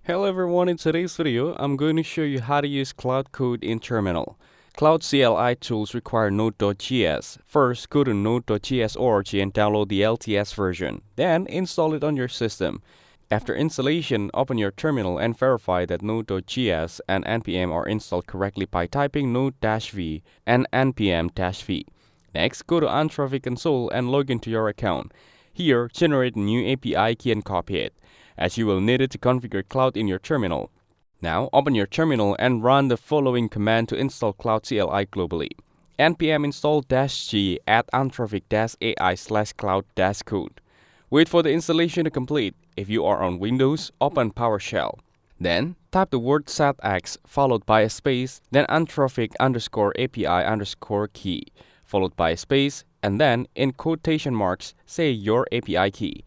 Hello everyone, in today's video, I'm going to show you how to use Claude Code in Terminal. Cloud CLI tools require Node.js. First, go to node.js org and download the LTS version. Then, install it on your system. After installation, open your terminal and verify that Node.js and npm are installed correctly by typing node-v and npm-v. Next, go to Untraffic console and log into your account. Here, generate a new API key and copy it, as you will need it to configure Cloud in your terminal. Now, open your terminal and run the following command to install Cloud CLI globally. npm install -g add untraffic-ai/cloud-code. Wait for the installation to complete. If you are on Windows, open PowerShell. Then, type the word setx followed by a space, then untraffic_API_key, followed by a space, and then, in quotation marks, say your API key.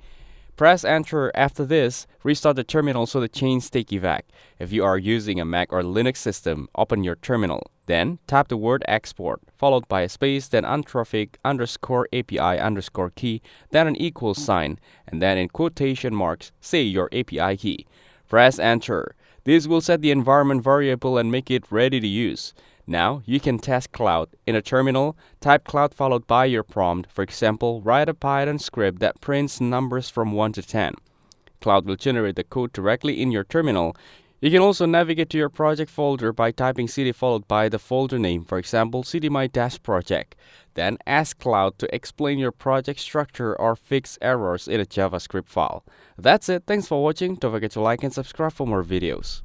Press enter. After this, restart the terminal so the chains take evac. If you are using a Mac or Linux system, open your terminal. Then, type the word export, followed by a space, then untraffic_API_key, then an equal sign, and then in quotation marks, say your API key. Press enter. This will set the environment variable and make it ready to use. Now, you can test Cloud. In a terminal, type Cloud followed by your prompt. For example, write a Python script that prints numbers from 1 to 10. Cloud will generate the code directly in your terminal. You can also navigate to your project folder by typing cd followed by the folder name, for example, cdmy-project. Then ask Cloud to explain your project structure or fix errors in a JavaScript file. That's it. Thanks for watching. Don't forget to like and subscribe for more videos.